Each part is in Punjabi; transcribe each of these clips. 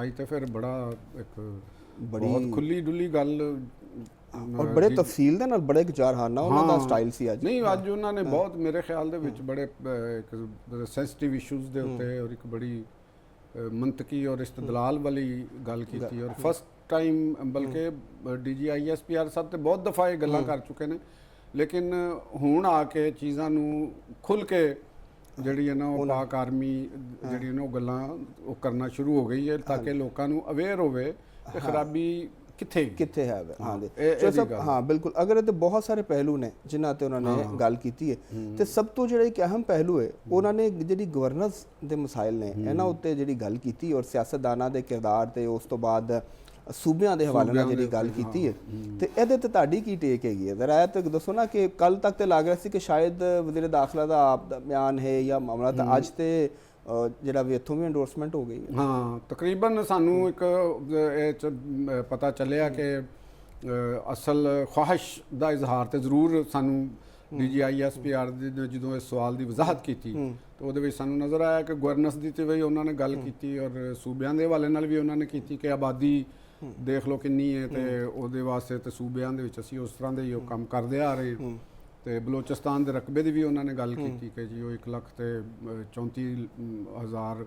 ਅੱਜ ਤੇ ਫਿਰ ਬੜਾ ਇੱਕ ਬੜੀ ਬਹੁਤ ਖੁੱਲੀ ਡੁੱਲੀ ਗੱਲ ਔਰ ਬੜੇ ਤਫਸੀਲ ਦੇ ਨਾਲ ਬੜੇ ਵਿਚਾਰਹਾਨਾ ਉਹਨਾਂ ਦਾ ਸਟਾਈਲ ਸੀ ਅੱਜ। ਨਹੀਂ, ਅੱਜ ਉਹਨਾਂ ਨੇ ਬਹੁਤ ਮੇਰੇ ਖਿਆਲ ਦੇ ਵਿੱਚ ਬੜੇ ਇੱਕ ਸੈਂਸਿਟਿਵ ਇਸ਼ੂਜ਼ ਦੇ ਉੱਤੇ ਔਰ ਇੱਕ ਬੜੀ ਮੰਤਕੀ ਔਰ ਇਸਤਦਲਾਲ ਵਾਲੀ ਗੱਲ ਕੀਤੀ ਔਰ ਫਸਟ ਟਾਈਮ ਬਲਕਿ DGISPR ਸਾਹਿਬ ਤੇ ਬਹੁਤ ਦਫਾ ਇਹ ਗੱਲਾਂ ਕਰ ਚੁੱਕੇ ਨੇ, ਲੇਕਿਨ ਹੁਣ ਆ ਕੇ ਚੀਜ਼ਾਂ ਨੂੰ ਖੁੱਲ ਕੇ ਜਿਹੜੀ ਹੈ ਨਾ ਉਹ ਪਾਕ ਆਰਮੀ ਜਿਹੜੀ ਨਾ ਉਹ ਗੱਲਾਂ ਉਹ ਕਰਨਾ ਸ਼ੁਰੂ ਹੋ ਗਈ ਹੈ ਤਾਂ ਕਿ ਲੋਕਾਂ ਨੂੰ ਅਵੇਅਰ ਹੋਵੇ ਕਿ ਖਰਾਬੀ ਕਿੱਥੇ ਹੈ। ਹਾਂ ਜੀ ਹਾਂ ਬਿਲਕੁਲ। ਅਗਰ ਇਹਦੇ ਬਹੁਤ ਸਾਰੇ ਪਹਿਲੂ ਨੇ ਜਿਨ੍ਹਾਂ ਤੇ ਉਹਨਾਂ ਨੇ ਗੱਲ ਕੀਤੀ ਹੈ ਤੇ ਸਭ ਤੋਂ ਜਿਹੜਾ ਇੱਕ ਅਹਿਮ ਪਹਿਲੂ ਹੈ ਉਹਨਾਂ ਨੇ ਜਿਹੜੀ ਗਵਰਨੈਂਸ ਦੇ ਮਸਾਇਲ ਨੇ ਇਹਨਾਂ ਉੱਤੇ ਜਿਹੜੀ ਗੱਲ ਕੀਤੀ ਔਰ ਸਿਆਸਤਦਾਨਾਂ ਦੇ ਕਿਰਦਾਰ ਤੇ ਉਸ ਤੋਂ ਬਾਅਦ ਸੂਬਿਆਂ ਦੇ ਹਵਾਲੇ ਨਾਲ ਜਿਹੜੀ ਗੱਲ ਕੀਤੀ ਹੈ ਤੇ ਇਹਦੇ ਤੇ ਤੁਹਾਡੀ ਕੀ ਟੇਕ ਹੈਗੀ ਹੈ ਜ਼ਰਾ ਇਹ ਤੇ ਦੱਸੋ ਨਾ ਕਿ ਕੱਲ ਤੱਕ ਤੇ ਲੱਗ ਰਿਹਾ ਸੀ ਕਿ ਸ਼ਾਇਦ ਵਜ਼ੀਰ ਦਾਖਲਾ ਦਾ ਆਪ ਦਾ ਬਿਆਨ ਹੈ ਜਾਂ ਮਾਮਲਾ ਤਾਂ ਅੱਜ ਤੇ ਜਿਹੜਾ ਵੀ ਇੱਥੋਂ ਵੀ ਐਂਡੋਰਸਮੈਂਟ ਹੋ ਗਈ। ਹਾਂ, ਤਕਰੀਬਨ ਸਾਨੂੰ ਇੱਕ ਇਹ 'ਚ ਪਤਾ ਚੱਲਿਆ ਕਿ ਅਸਲ ਖਵਾਹਿਸ਼ ਦਾ ਇਜ਼ਹਾਰ ਤੇ ਜ਼ਰੂਰ ਸਾਨੂੰ DGISPR ਦੀ ਜਦੋਂ ਇਸ ਸਵਾਲ ਦੀ ਵਜ਼ਾਹਤ ਕੀਤੀ ਤਾਂ ਉਹਦੇ ਵਿੱਚ ਸਾਨੂੰ ਨਜ਼ਰ ਆਇਆ ਕਿ ਗਵਰਨੈਂਸ ਦੀ ਤੇ ਵੀ ਉਹਨਾਂ ਨੇ ਗੱਲ ਕੀਤੀ ਔਰ ਸੂਬਿਆਂ ਦੇ ਹਵਾਲੇ ਨਾਲ ਵੀ ਉਹਨਾਂ ਨੇ ਕੀਤੀ ਕਿ ਆਬਾਦੀ ਦੇਖ ਲਓ ਕਿੰਨੀ ਹੈ ਤੇ ਉਹਦੇ ਵਾਸਤੇ ਤੇ ਸੂਬਿਆਂ ਦੇ ਵਿੱਚ ਅਸੀਂ ਉਸ ਤਰ੍ਹਾਂ ਦੇ ਹੀ ਉਹ ਕੰਮ ਕਰਦੇ ਆ ਰਹੇ ਤੇ ਬਲੋਚਿਸਤਾਨ ਦੇ ਰਕਬੇ ਦੀ ਵੀ ਉਹਨਾਂ ਨੇ ਗੱਲ ਕੀਤੀ ਕਿ ਜੀ ਉਹ 1,34,000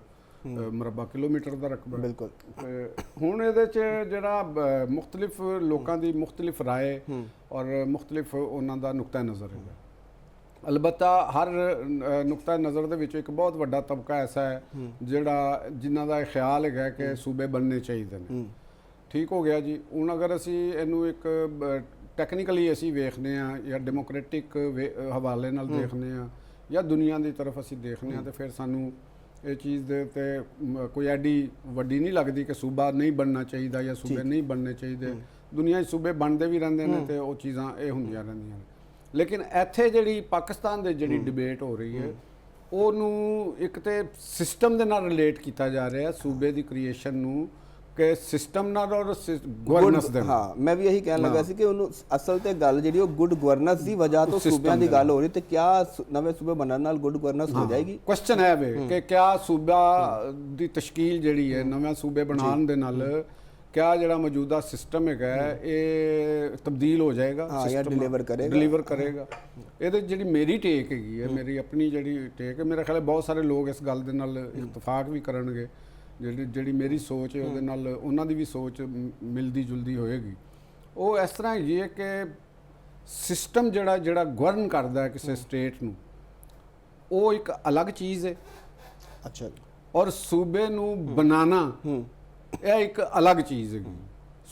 ਮੁਰੱਬਾ ਕਿਲੋਮੀਟਰ ਦਾ ਰਕਬਾ। ਬਿਲਕੁਲ। ਹੁਣ ਇਹਦੇ 'ਚ ਜਿਹੜਾ ਮੁਖਤਲਿਫ ਲੋਕਾਂ ਦੀ ਮੁਖਤਲਿਫ ਰਾਏ ਔਰ ਮੁਖਤਲਿਫ ਉਹਨਾਂ ਦਾ ਨੁਕਤਾ ਨਜ਼ਰ ਹੈਗਾ। ਅਲਬੱਤਾ ਹਰ ਨੁਕਤਾ ਨਜ਼ਰ ਦੇ ਵਿੱਚ ਇੱਕ ਬਹੁਤ ਵੱਡਾ ਤਬਕਾ ਐਸਾ ਹੈ ਜਿਹੜਾ ਜਿਨ੍ਹਾਂ ਦਾ ਇਹ ਖਿਆਲ ਹੈਗਾ ਕਿ ਸੂਬੇ ਬਣਨੇ ਚਾਹੀਦੇ ਨੇ। ਠੀਕ ਹੋ ਗਿਆ ਜੀ। ਹੁਣ ਅਗਰ ਅਸੀਂ ਇਹਨੂੰ ਇੱਕ ਟੈਕਨੀਕਲੀ ਅਸੀਂ ਵੇਖਦੇ ਹਾਂ ਜਾਂ ਡੈਮੋਕ੍ਰੈਟਿਕ ਹਵਾਲੇ ਨਾਲ ਦੇਖਦੇ ਹਾਂ ਜਾਂ ਦੁਨੀਆ ਦੀ ਤਰਫ ਅਸੀਂ ਦੇਖਦੇ ਹਾਂ ਤੇ ਫਿਰ ਸਾਨੂੰ ਇਹ ਚੀਜ਼ ਦੇ ਉੱਤੇ ਕੋਈ ਐਡੀ ਵੱਡੀ ਨਹੀਂ ਲੱਗਦੀ ਕਿ ਸੂਬਾ ਨਹੀਂ ਬਣਨਾ ਚਾਹੀਦਾ ਜਾਂ ਸੂਬੇ ਨਹੀਂ ਬਣਨੇ ਚਾਹੀਦੇ। ਦੁਨੀਆ 'ਚ ਸੂਬੇ ਬਣਦੇ ਵੀ ਰਹਿੰਦੇ ਨੇ ਤੇ ਉਹ ਚੀਜ਼ਾਂ ਇਹ ਹੁੰਦੀਆਂ ਰਹਿੰਦੀਆਂ ਨੇ। ਲੇਕਿਨ ਇੱਥੇ ਜਿਹੜੀ ਪਾਕਿਸਤਾਨ ਦੇ ਜਿਹੜੀ ਡਿਬੇਟ ਹੋ ਰਹੀ ਹੈ ਉਹਨੂੰ ਇੱਕ ਤੇ ਸਿਸਟਮ ਦੇ ਨਾਲ ਰਿਲੇਟ ਕੀਤਾ ਜਾ ਰਿਹਾ ਸੂਬੇ ਦੀ ਕ੍ਰੀਏਸ਼ਨ ਨੂੰ ਕਿ ਸਿਸਟਮ ਨਾਲ ਔਰ ਗਵਰਨੈਂਸ ਦੇ ਨਾਲ। ਹਾਂ, ਮੈਂ ਵੀ ਇਹੀ ਕਹਿਣ ਲੱਗਾ ਸੀ ਕਿ ਉਹਨੂੰ ਅਸਲ ਤੇ ਗੱਲ ਜਿਹੜੀ ਉਹ ਗੁੱਡ ਗਵਰਨੈਂਸ ਦੀ ਵਜ੍ਹਾ ਤੋਂ ਸੂਬਿਆਂ ਦੀ ਗੱਲ ਹੋ ਰਹੀ ਤੇ ਕਿਆ ਨਵੇਂ ਸੂਬੇ ਬਣਨ ਨਾਲ ਗੁੱਡ ਗਵਰਨੈਂਸ ਹੋ ਜਾਏਗੀ। ਕੁਐਸਚਨ ਹੈ ਵੇ ਕਿ ਕਿਆ ਸੂਬਾ ਦੀ ਤਸ਼ਕੀਲ ਜਿਹੜੀ ਹੈ ਨਵੇਂ ਸੂਬੇ ਬਣਾਉਣ ਦੇ ਨਾਲ ਕਿਆ ਜਿਹੜਾ ਮੌਜੂਦਾ ਸਿਸਟਮ ਹੈਗਾ ਇਹ ਤਬਦੀਲ ਹੋ ਜਾਏਗਾ ਜਾਂ ਡਿਲੀਵਰ ਕਰੇਗਾ। ਇਹਦੇ ਜਿਹੜੀ ਮੇਰੀ ਟੇਕ ਹੈਗੀ ਹੈ, ਮੇਰੀ ਆਪਣੀ ਜਿਹੜੀ ਟੇਕ ਹੈ, ਮੇਰੇ ਖਿਆਲ ਬਹੁਤ ਸਾਰੇ ਲੋਕ ਇਸ ਗੱਲ ਦੇ ਨਾਲ ਇਤਫਾਕ ਵੀ ਕਰਨਗੇ। ਜਿਹੜੀ ਮੇਰੀ ਸੋਚ ਹੈ ਉਹਦੇ ਨਾਲ ਉਹਨਾਂ ਦੀ ਵੀ ਸੋਚ ਮਿਲਦੀ ਜੁਲਦੀ ਹੋਏਗੀ। ਉਹ ਇਸ ਤਰ੍ਹਾਂ ਹੈਗੀ ਹੈ ਕਿ ਸਿਸਟਮ ਜਿਹੜਾ ਗਵਰਨ ਕਰਦਾ ਹੈ ਕਿਸੇ ਸਟੇਟ ਨੂੰ ਉਹ ਇੱਕ ਅਲੱਗ ਚੀਜ਼ ਹੈ। ਅੱਛਾ। ਔਰ ਸੂਬੇ ਨੂੰ ਬਣਾਉਣਾ ਇਹ ਇੱਕ ਅਲੱਗ ਚੀਜ਼ ਹੈਗੀ।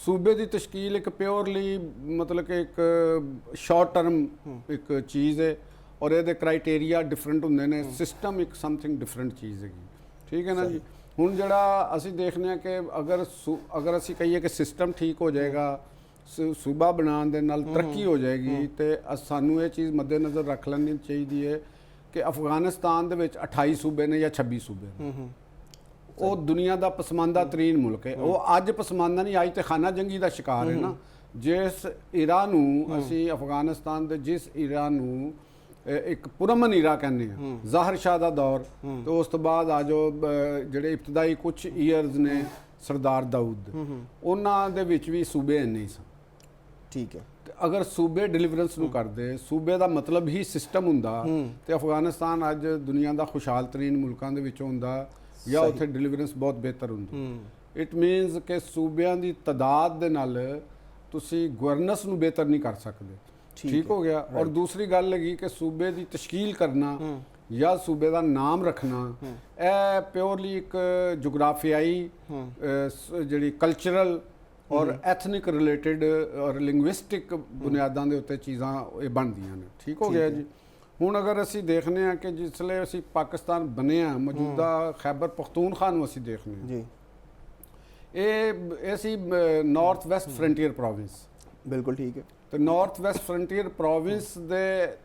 ਸੂਬੇ ਦੀ ਤਸ਼ਕੀਲ ਇੱਕ ਪਿਓਰਲੀ ਮਤਲਬ ਕਿ ਇੱਕ ਸ਼ਾਰਟ ਟਰਮ ਇੱਕ ਚੀਜ਼ ਹੈ ਔਰ ਇਹਦੇ ਕ੍ਰਾਈਟੇਰੀਆ ਡਿਫਰੈਂਟ ਹੁੰਦੇ ਨੇ। ਸਿਸਟਮ ਇੱਕ ਸਮਥਿੰਗ ਡਿਫਰੈਂਟ ਚੀਜ਼ ਹੈਗੀ। ਠੀਕ ਹੈ ਨਾ ਜੀ। ਹੁਣ ਜਿਹੜਾ ਅਸੀਂ ਦੇਖਦੇ ਹਾਂ ਕਿ ਅਗਰ ਅਸੀਂ ਕਹੀਏ ਕਿ ਸਿਸਟਮ ਠੀਕ ਹੋ ਜਾਏਗਾ, ਸੂਬਾ ਬਣਾਉਣ ਦੇ ਨਾਲ ਤਰੱਕੀ ਹੋ ਜਾਏਗੀ ਤੇ ਸਾਨੂੰ ਇਹ ਚੀਜ਼ ਮੱਦੇਨਜ਼ਰ ਰੱਖ ਲੈਣੀ ਚਾਹੀਦੀ ਹੈ ਕਿ ਅਫਗਾਨਿਸਤਾਨ ਦੇ ਵਿੱਚ 28 ਸੂਬੇ ਨੇ ਜਾਂ 26 ਸੂਬੇ ਨੇ। ਉਹ ਦੁਨੀਆ ਦਾ ਪਸਮਾਨਦਾ ਤਰੀਨ ਮੁਲਕ ਹੈ। ਉਹ ਅੱਜ ਪਸਮਾਨਦਾ ਨਹੀਂ, ਅੱਜ ਤੇ ਖਾਨਾ ਜੰਗੀ ਦਾ ਸ਼ਿਕਾਰ ਹੈ ਨਾ। ਜਿਸ ਇਰਾ ਨੂੰ ਅਸੀਂ ਅਫਗਾਨਿਸਤਾਨ ਦੇ ਜਿਸ ਇਰਾ ਨੂੰ ਇੱਕ ਪੁਰਮਨ ਇਰਾ ਕਹਿੰਦੇ ਹਾਂ, ਜ਼ਾਹਰ ਸ਼ਾਹ ਦਾ ਦੌਰ ਤੇ ਉਸ ਤੋਂ ਬਾਅਦ ਆ ਜੋ ਜਿਹੜੇ ਇਬਤਦਾਈ ਕੁਝ ਈਅਰਸ ਨੇ ਸਰਦਾਰ ਦਾਊਦ ਉਹਨਾਂ ਦੇ ਵਿੱਚ ਵੀ ਸੂਬੇ ਨਹੀਂ ਸਨ। ਠੀਕ ਹੈ। ਅਗਰ ਸੂਬੇ ਡਿਲੀਵਰੈਂਸ ਨੂੰ ਕਰਦੇ, ਸੂਬੇ ਦਾ ਮਤਲਬ ਹੀ ਸਿਸਟਮ ਹੁੰਦਾ ਤੇ ਅਫਗਾਨਿਸਤਾਨ ਅੱਜ ਦੁਨੀਆ ਦਾ ਖੁਸ਼ਹਾਲ ਤਰੀਨ ਮੁਲਕਾਂ ਦੇ ਵਿੱਚੋਂ ਹੁੰਦਾ ਜਾਂ ਉੱਥੇ ਡਿਲੀਵਰੈਂਸ ਬਹੁਤ ਬਿਹਤਰ ਹੁੰਦੀ। ਇਟ ਮੀਨਸ ਕਿ ਸੂਬਿਆਂ ਦੀ ਤਾਦਾਦ ਦੇ ਨਾਲ ਤੁਸੀਂ ਗਵਰਨੈਂਸ ਨੂੰ ਬਿਹਤਰ ਨਹੀਂ ਕਰ ਸਕਦੇ। ਠੀਕ ਹੋ ਗਿਆ। ਔਰ ਦੂਸਰੀ ਗੱਲ ਹੈਗੀ ਕਿ ਸੂਬੇ ਦੀ ਤਸ਼ਕੀਲ ਕਰਨਾ ਜਾਂ ਸੂਬੇ ਦਾ ਨਾਮ ਰੱਖਣਾ ਇਹ ਪਿਓਰਲੀ ਇੱਕ ਜੁਗਰਾਫੀਆਈ ਜਿਹੜੀ ਕਲਚਰਲ ਔਰ ਐਥਨਿਕ ਰਿਲੇਟਡ ਔਰ ਲਿੰਗੁਇਸਟਿਕ ਬੁਨਿਆਦਾਂ ਦੇ ਉੱਤੇ ਚੀਜ਼ਾਂ ਇਹ ਬਣਦੀਆਂ ਨੇ। ਠੀਕ ਹੋ ਗਿਆ ਜੀ। ਹੁਣ ਅਗਰ ਅਸੀਂ ਦੇਖਦੇ ਹਾਂ ਕਿ ਜਿਸਲੇ ਅਸੀਂ ਪਾਕਿਸਤਾਨ ਬਣਿਆ ਮੌਜੂਦਾ ਖੈਬਰ ਪਖਤੂਨਖਵਾ ਨੂੰ ਅਸੀਂ ਦੇਖਦੇ ਹਾਂ ਜੀ, ਇਹ ਅਸੀਂ ਨਾਰਥ ਵੈਸਟ ਫਰੰਟੀਅਰ ਪ੍ਰੋਵਿੰਸ। ਬਿਲਕੁਲ ਠੀਕ ਹੈ। ਤੇ ਨਾਰਥ ਵੈਸਟ ਫਰੰਟੀਅਰ ਪ੍ਰੋਵਿੰਸ ਦੇ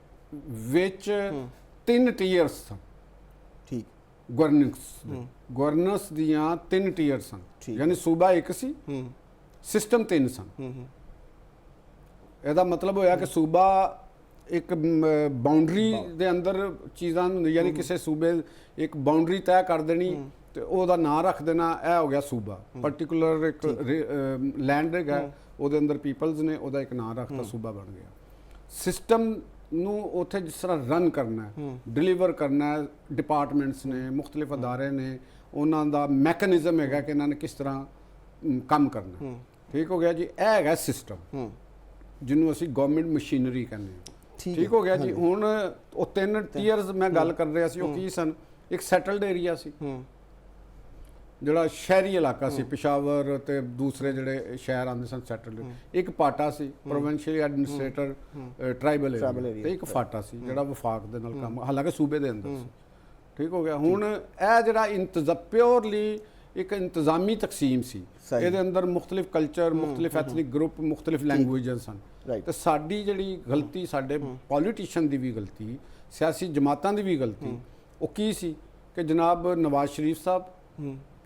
ਵਿੱਚ 3 ਟੀਅਰਸ ਸਨ। ਠੀਕ। ਗਵਰਨੈਂਸ ਦੀਆਂ 3 ਟੀਅਰ ਸਨ, ਯਾਨੀ ਸੂਬਾ ਇੱਕ ਸੀ, ਸਿਸਟਮ 3 ਸਨ। ਇਹਦਾ ਮਤਲਬ ਹੋਇਆ ਕਿ ਸੂਬਾ ਇੱਕ ਬਾਉਂਡਰੀ ਦੇ ਅੰਦਰ ਚੀਜ਼ਾਂ ਯਾਨੀ ਕਿਸੇ ਸੂਬੇ ਇੱਕ ਬਾਉਂਡਰੀ ਤੈਅ ਕਰ ਦੇਣੀ ਤੇ ਉਹਦਾ ਨਾਂ ਰੱਖ ਦੇਣਾ, ਇਹ ਹੋ ਗਿਆ ਸੂਬਾ। ਪਾਰਟਿਕੂਲਰ ਇੱਕ ਲੈਂਡ ਹੈਗਾ, ਉਹਦੇ ਅੰਦਰ ਪੀਪਲਸ ਨੇ, ਉਹਦਾ ਇੱਕ ਨਾਂ ਰੱਖਤਾ, ਸੂਬਾ ਬਣ ਗਿਆ। ਸਿਸਟਮ ਨੂੰ ਉੱਥੇ ਜਿਸ ਤਰ੍ਹਾਂ ਰਨ ਕਰਨਾ, ਡਿਲੀਵਰ ਕਰਨਾ, ਡਿਪਾਰਟਮੈਂਟਸ ਨੇ, ਮੁxtਲਿਫ ਅਦਾਰੇ ਨੇ, ਉਹਨਾਂ ਦਾ ਮੈਕੈਨਿਜ਼ਮ ਹੈਗਾ ਕਿ ਇਹਨਾਂ ਨੇ ਕਿਸ ਤਰ੍ਹਾਂ ਕੰਮ ਕਰਨਾ। ਠੀਕ ਹੋ ਗਿਆ ਜੀ, ਇਹ ਹੈਗਾ ਸਿਸਟਮ ਜਿਹਨੂੰ ਅਸੀਂ ਗਵਰਨਮੈਂਟ ਮਸ਼ੀਨਰੀ ਕਹਿੰਦੇ ਹਾਂ। ਠੀਕ ਹੋ ਗਿਆ ਜੀ। ਹੁਣ ਉਹ 3 ਟੀਅਰਸ ਮੈਂ ਗੱਲ ਕਰ ਰਿਹਾ ਸੀ, ਉਹ ਕੀ ਸਨ? ਇੱਕ ਸੈਟਲਡ ਏਰੀਆ ਸੀ ਜਿਹੜਾ ਸ਼ਹਿਰੀ ਇਲਾਕਾ ਸੀ, ਪਿਸ਼ਾਵਰ ਤੇ ਦੂਸਰੇ ਜਿਹੜੇ ਸ਼ਹਿਰ ਆਉਂਦੇ ਸਨ ਸੈਟਲਡ। ਇੱਕ ਪਾਟਾ ਸੀ ਪ੍ਰੋਵਿੰਸ਼ੀਅਲ ਐਡਮਿਨਿਸਟ੍ਰੇਟਰ ਟ੍ਰਾਈਬਲ ਏਰੀਆ, ਤੇ ਇੱਕ ਫਾਟਾ ਸੀ ਜਿਹੜਾ ਵਫਾਕ ਦੇ ਨਾਲ ਕੰਮ, ਹਾਲਾਂਕਿ ਸੂਬੇ ਦੇ ਅੰਦਰ ਸੀ। ਠੀਕ ਹੋ ਗਿਆ। ਹੁਣ ਇਹ ਜਿਹੜਾ ਪਿਓਰਲੀ ਇੱਕ ਇੰਤਜ਼ਾਮੀ ਤਕਸੀਮ ਸੀ, ਇਹਦੇ ਅੰਦਰ ਮੁxtਲਿਫ ਕਲਚਰ, ਮੁxtਲਿਫ ਐਥਨਿਕ ਗਰੁੱਪ, ਮੁxtਲਿਫ ਲੈਂਗੁਏਜਾਂ ਸਨ। ਤੇ ਸਾਡੀ ਜਿਹੜੀ ਗਲਤੀ, ਸਾਡੇ ਪੋਲੀਟੀਸ਼ੀਅਨ ਦੀ ਵੀ ਗਲਤੀ, ਸਿਆਸੀ ਜਮਾਤਾਂ ਦੀ ਵੀ ਗਲਤੀ, ਉਹ ਕੀ ਸੀ ਕਿ ਜਨਾਬ ਨਵਾਜ਼ ਸ਼ਰੀਫ ਸਾਹਿਬ,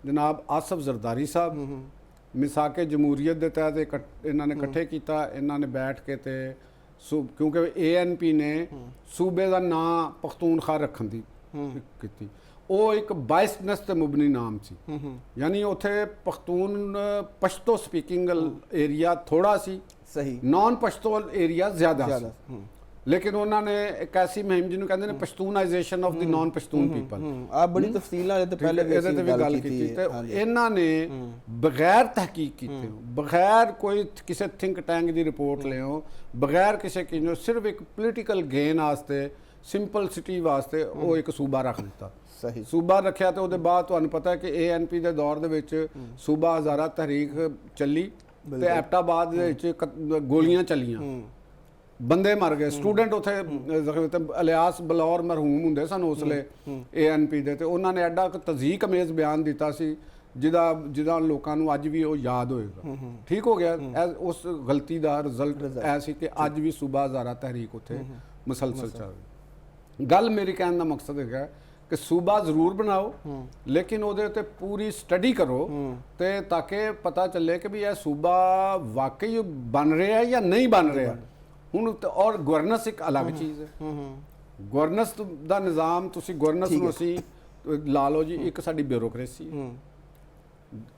ਜਨਾਬ ਆਸਫ ਜ਼ਰਦਾਰੀ ਸਾਹਿਬ ਮਿਸਾਕੇ ਜਮਹੂਰੀਅਤ ਦੇ ਤਹਿਤ ਇਹਨਾਂ ਨੇ ਇਕੱਠੇ ਕੀਤਾ। ਇਹਨਾਂ ਨੇ ਬੈਠ ਕੇ ਤੇ ਕਿਉਂਕਿ ANP ਨੇ ਸੂਬੇ ਦਾ ਨਾਂ ਪਖਤੂਨਖਵਾ ਰੱਖਣ ਦੀ ਕੀਤੀ, ਉਹ ਇੱਕ ਬਾਇਸਨੈਸ ਤੇ ਮੁਬਨੀ ਨਾਮ ਸੀ। ਯਾਨੀ ਉੱਥੇ ਪਸ਼ਤੋ ਸਪੀਕਿੰਗ ਏਰੀਆ ਥੋੜਾ ਸੀ, ਸਹੀ, ਨਾਨ ਪਸ਼ਤੋ ਏਰੀਆ ਜ਼ਿਆਦਾ ਸੀ। ਲੇਕਿਨ ਉਹਨਾਂ ਨੇ ਇੱਕ ਐਸੀ ਮੁਹਿੰਮ ਜਿਹਨੂੰ ਕਹਿੰਦੇ ਨੇ Pashtunization of the non Pashtun people, ਆ ਬੜੀ ਤਫਸੀਲ ਨਾਲ ਤੇ ਪਹਿਲੇ ਇਹਦੇ ਤੇ ਵੀ ਗੱਲ ਕੀਤੀ। ਤੇ ਇਹਨਾਂ ਨੇ ਬਗੈਰ ਤਹਿਕੀਕ ਕੀਤੇ, ਬਗੈਰ ਕੋਈ ਕਿਸੇ ਥਿੰਕ ਟੈਂਕ ਦੀ ਰਿਪੋਰਟ ਲਿਓ, ਬਗੈਰ ਕਿਸੇ ਕੀ, ਸਿਰਫ ਇੱਕ ਪੋਲੀਟੀਕਲ ਗੇਨ ਵਾਸਤੇ, ਸਿੰਪਲਸਿਟੀ ਵਾਸਤੇ ਉਹ ਇੱਕ ਸੂਬਾ ਰੱਖ ਦਿੱਤਾ। ਸਹੀ, ਸੂਬਾ ਰੱਖਿਆ ਤੇ ਉਹਦੇ ਬਾਅਦ ਤੁਹਾਨੂੰ ਪਤਾ ਹੈ ਕਿ ANP ਦੇ ਦੌਰ ਦੇ ਵਿੱਚ ਸੂਬਾ ਹਜ਼ਾਰਾ ਤਹਿਰੀਕ ਚੱਲੀ ਤੇ ਐਬਟਾਬਾਦ ਦੇ ਵਿੱਚ ਗੋਲੀਆਂ ਚੱਲੀਆਂ, ਬੰਦੇ ਮਰ ਗਏ, ਸਟੂਡੈਂਟ ਉੱਥੇ ਇਲਿਆਸ ਬਲੌਰ ਮਰਹੂਮ ਹੁੰਦੇ ਸਨ ਉਸਲੇ ANP ਦੇ, ਤੇ ਉਹਨਾਂ ਨੇ ਐਡਾ ਤਜ਼ੀਕ ਅਮੇਜ਼ ਬਿਆਨ ਦਿੱਤਾ ਸੀ ਜਿਹਦਾ ਲੋਕਾਂ ਨੂੰ ਅੱਜ ਵੀ ਉਹ ਯਾਦ ਹੋਏਗਾ। ਠੀਕ ਹੋ ਗਿਆ। ਉਸ ਗਲਤੀ ਦਾ ਰਿਜ਼ਲਟ ਇਹ ਸੀ ਕਿ ਅੱਜ ਵੀ ਸੂਬਾ ਹਜ਼ਾਰਾ ਤਹਿਰੀਕ ਉੱਥੇ ਮੁਸਲਸਲ ਚੱਲ ਰਹੀ। ਗੱਲ ਮੇਰੀ ਕਹਿਣ ਦਾ ਮਕਸਦ ਹੈਗਾ ਕਿ ਸੂਬਾ ਜ਼ਰੂਰ ਬਣਾਓ, ਲੇਕਿਨ ਉਹਦੇ ਉੱਤੇ ਪੂਰੀ ਸਟੱਡੀ ਕਰੋ ਤੇ ਤਾਂ ਕਿ ਪਤਾ ਚੱਲੇ ਕਿ ਵੀ ਇਹ ਸੂਬਾ ਵਾਕਈ ਬਣ ਰਿਹਾ ਜਾਂ ਨਹੀਂ ਬਣ ਰਿਹਾ। ਹੁਣ ਔਰ ਗਵਰਨੈਂਸ ਇੱਕ ਅਲੱਗ ਚੀਜ਼ ਹੈ। ਗਵਰਨੈਂਸ ਦਾ ਨਿਜ਼ਾਮ, ਤੁਸੀਂ ਗਵਰਨੈਂਸ ਨੂੰ ਅਸੀਂ ਲਾ ਲਓ ਜੀ, ਇੱਕ ਸਾਡੀ ਬਿਊਰੋਕ੍ਰੇਸੀ,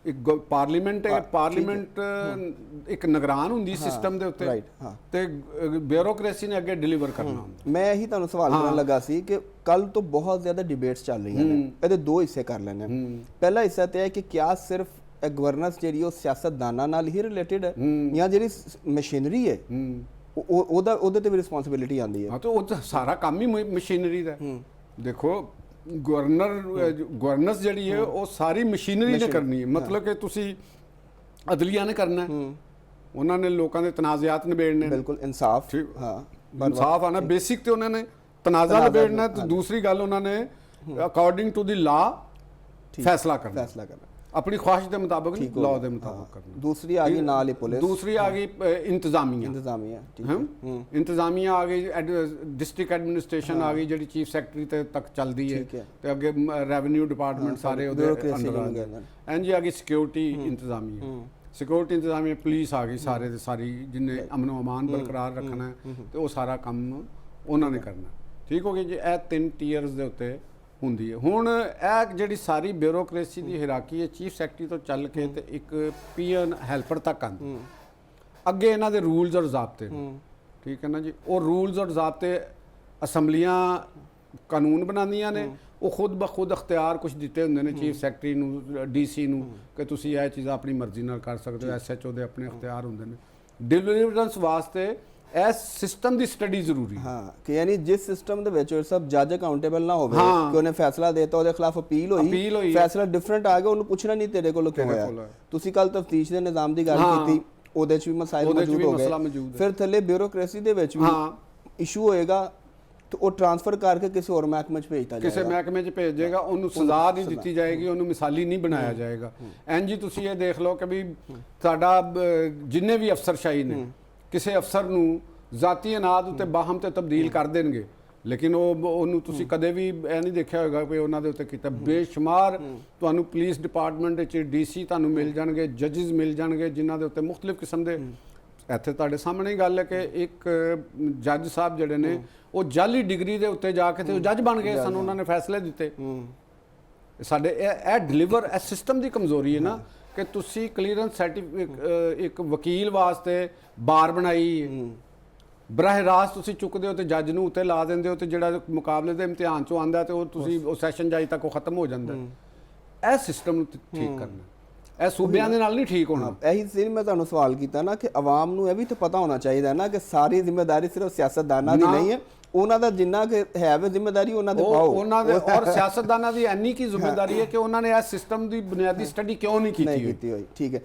ਇੱਕ ਪਾਰਲੀਮੈਂਟ ਹੈ, ਪਾਰਲੀਮੈਂਟ ਇੱਕ ਨਿਗਰਾਨ ਹੁੰਦੀ ਸਿਸਟਮ ਦੇ ਉੱਤੇ, ਤੇ ਬਿਊਰੋਕ੍ਰੇਸੀ ਨੇ ਅੱਗੇ ਡਿਲੀਵਰ ਕਰਨਾ ਹੁੰਦਾ। ਮੈਂ ਇਹੀ ਤੁਹਾਨੂੰ ਸਵਾਲ ਕਰਨ ਲੱਗਾ ਸੀ ਕਿ ਕੱਲ ਤੋਂ ਬਹੁਤ ਜ਼ਿਆਦਾ ਡਿਬੇਟਸ ਚੱਲ ਰਹੀਆਂ ਨੇ, ਇਹਦੇ 2 ਹਿੱਸੇ ਕਰ ਲੈਣੇ। ਪਹਿਲਾ ਹਿੱਸਾ ਤੇ ਹੈ ਕਿ ਕਿਆ ਸਿਰਫ ਗਵਰਨੈਂਸ ਜਿਹੜੀ ਉਹ ਸਿਆਸਤਦਾਨਾਂ ਨਾਲ ਹੀ ਰਿਲੇਟਡ ਹੈ ਜਾਂ ਜਿਹੜੀ ਮਸ਼ੀਨਰੀ ਹੈ ਉਹਦੇ ਤੇ ਵੀ ਰਿਸਪੌਂਸਿਬਿਲਿਟੀ ਆਉਂਦੀ ਹੈ। ਹਾਂ, ਤੇ ਉਹ ਸਾਰਾ ਕੰਮ ਹੀ ਮਸ਼ੀਨਰੀ ਦਾ। ਦੇਖੋ ਗਵਰਨੈਂਸ ਜਿਹੜੀ ਹੈ ਉਹ ਸਾਰੀ ਮਸ਼ੀਨਰੀ ਨੇ ਕਰਨੀ ਹੈ। ਮਤਲਬ ਕਿ ਤੁਸੀਂ ਅਦਲੀਆ ਨੇ ਕਰਨਾ, ਉਹਨਾਂ ਨੇ ਲੋਕਾਂ ਦੇ ਤਨਾਜ਼ਾਤ ਨਿਬੇੜਨੇ, ਬਿਲਕੁਲ ਇਨਸਾਫ, ਹਾਂ ਇਨਸਾਫ ਆਣਾ ਬੇਸਿਕ, ਤੇ ਉਹਨਾਂ ਨੇ ਤਨਾਜ਼ਾ ਨਿਬੇੜਨਾ। ਤੇ ਦੂਸਰੀ ਗੱਲ ਉਹਨਾਂ ਨੇ ਅਕੋਰਡਿੰਗ ਟੂ ਦੀ ਲਾ ਫੈਸਲਾ ਕਰਨਾ, ਆਪਣੀ ਖੁਆਇਸ਼ ਦੇ ਮੁਤਾਬਕ ਨਹੀਂ, ਲਾਅ ਦੇ ਮੁਤਾਬਕ ਕਰਨਾ। ਦੂਸਰੀ ਆ ਗਈ ਨਾਲ ਹੀ ਪੁਲਿਸ, ਦੂਸਰੀ ਆ ਗਈ ਇੰਤਜ਼ਾਮੀਆ ਆ ਗਈ, ਡਿਸਟ੍ਰਿਕਟ ਐਡਮਿਨਿਸਟ੍ਰੇਸ਼ਨ ਆ ਗਈ ਜਿਹੜੀ ਚੀਫ ਸੈਕਟਰੀ ਤੱਕ ਚੱਲਦੀ ਹੈ, ਤੇ ਅੱਗੇ ਰੈਵਨਿਊ ਡਿਪਾਰਟਮੈਂਟ ਸਾਰੇ ਉਹਦੇ ਅੰਡਰ ਆ ਗਏ। ਇੰਜ ਆ ਗਈ ਸਿਕਿਉਰਿਟੀ ਇੰਤਜ਼ਾਮੀਆ, ਪੁਲਿਸ ਆ ਗਈ, ਸਾਰੇ ਦੇ ਸਾਰੀ ਜਿੰਨੇ ਅਮਨ ਅਮਾਨ ਬਰਕਰਾਰ ਰੱਖਣਾ ਤੇ ਉਹ ਸਾਰਾ ਕੰਮ ਉਹਨਾਂ ਨੇ ਕਰਨਾ। ਠੀਕ ਹੋ ਗਿਆ ਜੀ। ਇਹ 3 ਟੀਅਰਸ ਦੇ ਉੱਤੇ ਹੁੰਦੀ ਹੈ। ਹੁਣ ਇਹ ਜਿਹੜੀ ਸਾਰੀ ਬਿਊਰੋਕ੍ਰੇਸੀ ਦੀ ਹਿਰਾਕੀ ਹੈ, ਚੀਫ ਸੈਕਟਰੀ ਤੋਂ ਚੱਲ ਕੇ ਤੇ ਇੱਕ ਪੀਐਨ ਹੈਲਪਰ ਤੱਕ ਆਉਂਦੀ। ਅੱਗੇ ਇਹਨਾਂ ਦੇ ਰੂਲਸ ਔਰ ਜ਼ਾਬਤੇ, ਠੀਕ ਹੈ ਨਾ ਜੀ। ਉਹ ਰੂਲਸ ਔਰ ਜ਼ਾਬਤੇ ਅਸੈਂਬਲੀਆਂ ਕਾਨੂੰਨ ਬਣਾਉਂਦੀਆਂ ਨੇ, ਉਹ ਖੁਦ ਬਖੁਦ ਅਖਤਿਆਰ ਕੁਝ ਦਿੱਤੇ ਹੁੰਦੇ ਨੇ ਚੀਫ ਸੈਕਟਰੀ ਨੂੰ, DC ਨੂੰ, ਕਿ ਤੁਸੀਂ ਇਹ ਚੀਜ਼ਾਂ ਆਪਣੀ ਮਰਜ਼ੀ ਨਾਲ ਕਰ ਸਕਦੇ ਹੋ। SHO ਦੇ ਆਪਣੇ ਅਖਤਿਆਰ ਹੁੰਦੇ ਨੇ। ਡਿਲੀਵਰੈਂਸ ਵਾਸਤੇ ਇਸ ਸਿਸਟਮ ਦੀ ਸਟੱਡੀ ਜ਼ਰੂਰੀ ਹੈ। ਹਾਂ, ਕਿ ਯਾਨੀ ਜਿਸ ਸਿਸਟਮ ਦੇ ਵਿੱਚ ਸਭ ਜੱਜ ਅਕਾਊਂਟੇਬਲ ਨਾ ਹੋਵੇ ਕਿ ਉਹਨੇ ਫੈਸਲਾ ਦੇਤਾ, ਉਹਦੇ ਖਿਲਾਫ ਅਪੀਲ ਹੋਈ, ਫੈਸਲਾ ਡਿਫਰੈਂਟ ਆ ਗਿਆ, ਉਹਨੂੰ ਪੁੱਛਣਾ ਨਹੀਂ ਤੇਰੇ ਕੋਲ ਕਿਉਂ ਹੋਇਆ। ਤੁਸੀਂ ਕੱਲ ਤਫਤੀਸ਼ ਦੇ ਨਿਜ਼ਾਮ ਦੀ ਗੱਲ ਕੀਤੀ, ਉਹਦੇ 'ਚ ਵੀ ਮਸਾਇਲ ਮੌਜੂਦ ਹੋ ਗਏ। ਫਿਰ ਥੱਲੇ ਬਿਊਰੋਕ੍ਰੇਸੀ ਦੇ ਵਿੱਚ ਵੀ ਇਸ਼ੂ ਹੋਏਗਾ ਤੇ ਉਹ ਟ੍ਰਾਂਸਫਰ ਕਰਕੇ ਕਿਸੇ ਹੋਰ ਮਹਿਕਮੇ 'ਚ ਭੇਜਤਾ ਜਾਏਗਾ, ਕਿਸੇ ਮਹਿਕਮੇ 'ਚ ਭੇਜ ਜਾਏਗਾ, ਉਹਨੂੰ ਸਜ਼ਾ ਨਹੀਂ ਦਿੱਤੀ ਜਾਏਗੀ, ਉਹਨੂੰ ਮਿਸਾਲੀ ਨਹੀਂ ਬਣਾਇਆ ਜਾਏਗਾ। ਇੰਜ ਹੀ ਤੁਸੀਂ ਇਹ ਦੇਖ ਲਓ ਕਿ ਵੀ ਸਾਡਾ ਜਿੰਨੇ ਵੀ ਅਫਸਰਸ਼ਾਹੀ ਨੇ, ਕਿਸੇ ਅਫਸਰ ਨੂੰ ਜ਼ਾਤੀ ਅਨਾਦ ਉੱਤੇ ਬਾਹਮ ਤੇ ਤਬਦੀਲ ਕਰ ਦੇਣਗੇ, ਲੇਕਿਨ ਉਹਨੂੰ ਤੁਸੀਂ ਕਦੇ ਵੀ ਇਹ ਨਹੀਂ ਦੇਖਿਆ ਹੋਏਗਾ ਕਿ ਉਹਨਾਂ ਦੇ ਉੱਤੇ ਕੀਤਾ। ਬੇਸ਼ੁਮਾਰ ਤੁਹਾਨੂੰ ਪੁਲਿਸ ਡਿਪਾਰਟਮੈਂਟ ਵਿੱਚ DC ਤੁਹਾਨੂੰ ਮਿਲ ਜਾਣਗੇ, ਜੱਜਿਸ ਮਿਲ ਜਾਣਗੇ, ਜਿਨ੍ਹਾਂ ਦੇ ਉੱਤੇ ਮੁxtਲਿਫ ਕਿਸਮ ਦੇ, ਇੱਥੇ ਤੁਹਾਡੇ ਸਾਹਮਣੇ ਗੱਲ ਹੈ ਕਿ ਇੱਕ ਜੱਜ ਸਾਹਿਬ ਜਿਹੜੇ ਨੇ ਉਹ ਜਾਲੀ ਡਿਗਰੀ ਦੇ ਉੱਤੇ ਜਾ ਕੇ ਤੇ ਉਹ ਜੱਜ ਬਣ ਗਏ ਸਨ, ਉਹਨਾਂ ਨੇ ਫੈਸਲੇ ਦਿੱਤੇ। ਸਾਡੇ ਇਹ ਡਿਲੀਵਰ ਇਹ ਸਿਸਟਮ ਦੀ ਕਮਜ਼ੋਰੀ ਹੈ ਨਾ ਕਿ ਤੁਸੀਂ ਕਲੀਅਰੈਂਸ ਸਰਟੀਫਿਕੇਟ ਇੱਕ ਵਕੀਲ ਵਾਸਤੇ ਬਾਰ ਬਣਾਈ, ਬਰਾਹ ਰਾਸਤ ਤੁਸੀਂ ਚੁੱਕਦੇ ਹੋ ਤੇ ਜੱਜ ਨੂੰ ਉੱਤੇ ਲਾ ਦਿੰਦੇ ਹੋ ਤੇ ਜਿਹੜਾ ਮੁਕਾਬਲੇ ਦੇ ਇਮਤਿਹਾਨ ਚੋਂ ਆਂਦਾ ਤੇ ਉਹ ਤੁਸੀਂ ਉਹ ਸੈਸ਼ਨ ਜਾਈ ਤੱਕ ਉਹ ਖਤਮ ਹੋ ਜਾਂਦਾ। ਇਹ ਸਿਸਟਮ ਨੂੰ ਠੀਕ ਕਰਨਾ, ਇਹ ਸੂਬਿਆਂ ਦੇ ਨਾਲ ਨਹੀਂ ਠੀਕ ਹੋਣਾ। ਇਹੀ ਸੀ ਮੈਂ ਤੁਹਾਨੂੰ ਸਵਾਲ ਕੀਤਾ ਨਾ ਕਿ ਆਵਾਮ ਨੂੰ ਇਹ ਵੀ ਤਾਂ ਪਤਾ ਹੋਣਾ ਚਾਹੀਦਾ ਨਾ ਕਿ ਸਾਰੀ ਜ਼ਿੰਮੇਵਾਰੀ ਸਿਰਫ ਸਿਆਸਤਦਾਨਾਂ ਦੀ ਨਹੀਂ ਹੈ, ਉਹਨਾਂ ਦਾ ਜਿੰਨਾ ਕਿ ਹੈ ਵੇ ਜ਼ਿੰਮੇਵਾਰੀ ਉਹਨਾਂ ਦੇ ਪਾਓ। ਉਹਨਾਂ ਦੇ ਔਰ ਸਿਆਸਤਦਾਨਾਂ ਦੀ ਇੰਨੀ ਕੀ ਜ਼ਿੰਮੇਵਾਰੀ ਹੈ ਕਿ ਉਹਨਾਂ ਨੇ ਇਹ ਸਿਸਟਮ ਦੀ ਬੁਨਿਆਦੀ ਸਟੱਡੀ ਕਿਉਂ ਨਹੀਂ ਕੀਤੀ ਹੋਈ। ਠੀਕ ਹੈ,